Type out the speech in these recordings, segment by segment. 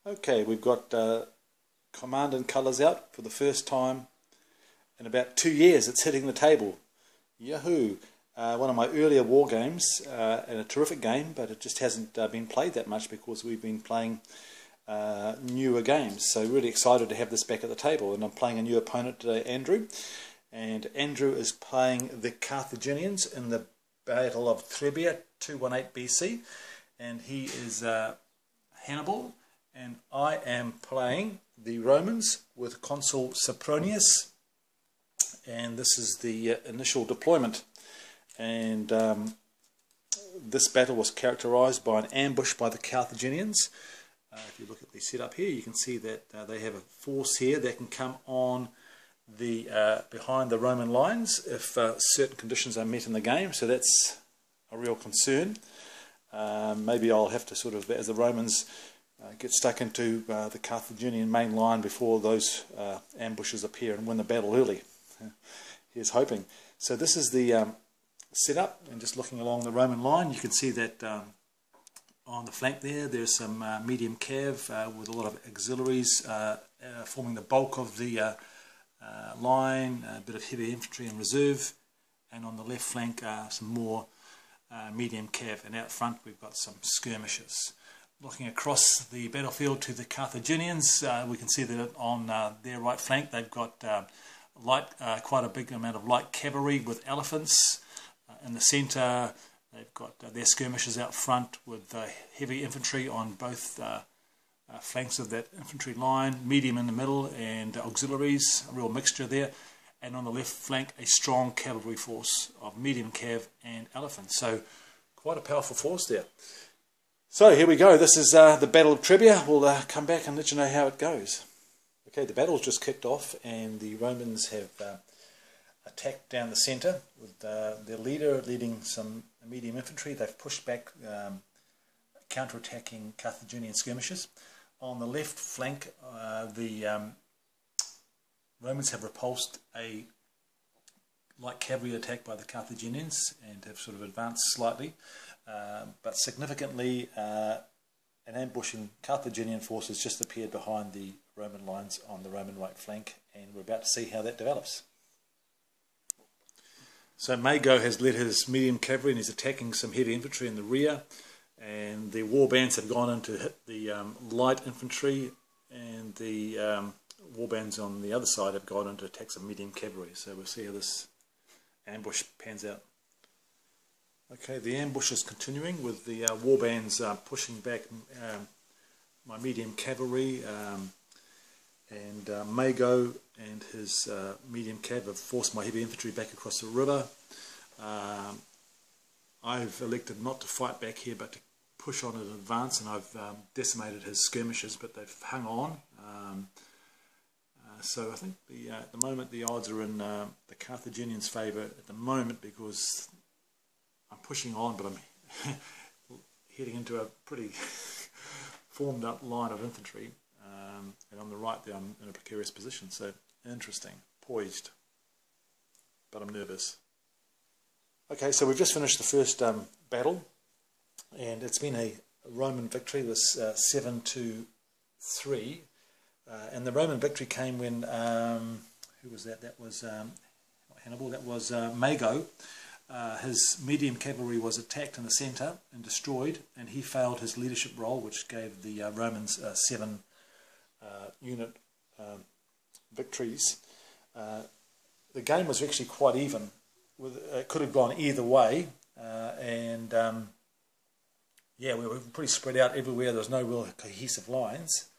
Okay, we've got Command and Colours out for the first time in about 2 years. It's hitting the table. Yahoo! One of my earlier war games, and a terrific game, but it just hasn't been played that much because we've been playing newer games. So really excited to have this back at the table. And I'm playing a new opponent today, Andrew. And Andrew is playing the Carthaginians in the Battle of Trebbia, 218 BC. And he is Hannibal. And I am playing the Romans with Consul Sempronius. And this is the initial deployment. And this battle was characterized by an ambush by the Carthaginians. If you look at the setup here, you can see that they have a force here that can come on the behind the Roman lines if certain conditions are met in the game. So that's a real concern. Maybe I'll have to sort of, as the Romans get stuck into the Carthaginian main line before those ambushes appear and win the battle early. Here's hoping. So this is the setup, and just looking along the Roman line, you can see that on the flank there's some medium cav with a lot of auxiliaries forming the bulk of the line, a bit of heavy infantry and reserve, and on the left flank some more medium cav, and out front we've got some skirmishers. Looking across the battlefield to the Carthaginians, we can see that on their right flank they've got quite a big amount of light cavalry with elephants. In the centre they've got their skirmishers out front with heavy infantry on both flanks of that infantry line, medium in the middle, and auxiliaries, a real mixture there. And on the left flank a strong cavalry force of medium cav and elephants. So quite a powerful force there. So here we go. This is the Battle of Trebbia. We'll come back and let you know how it goes. Okay, the battle's just kicked off and the Romans have attacked down the centre with their leader leading some medium infantry. They've pushed back counter-attacking Carthaginian skirmishers. On the left flank the Romans have repulsed a light cavalry attack by the Carthaginians and have sort of advanced slightly. But significantly, an ambushing Carthaginian force has just appeared behind the Roman lines on the Roman right flank, and we're about to see how that develops. So Mago has led his medium cavalry and he's attacking some heavy infantry in the rear, and the war bands have gone in to hit the light infantry, and the war bands on the other side have gone in to attack some medium cavalry. So we'll see how this ambush pans out. Okay, the ambush is continuing with the war bands pushing back my medium cavalry, and Mago and his medium cav have forced my heavy infantry back across the river. I've elected not to fight back here but to push on in advance, and I've decimated his skirmishers, but they've hung on. So I think at the moment the odds are in the Carthaginians' favour at the moment, because I'm pushing on, but I'm heading into a pretty formed up line of infantry, and on the right there I'm in a precarious position. So interesting, poised, but I'm nervous. Okay, so we've just finished the first battle, and it's been a Roman victory. It was 7-3, and the Roman victory came when who was that? That was not Hannibal. That was Mago. His medium cavalry was attacked in the centre and destroyed, and he failed his leadership role, which gave the Romans 7 unit victories. The game was actually quite even. It could have gone either way, and yeah, we were pretty spread out everywhere. There was no real cohesive lines,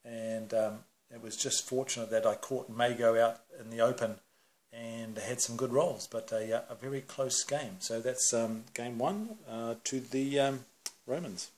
and it was just fortunate that I caught Mago out in the open and had some good rolls, but a very close game. So that's game one to the Romans.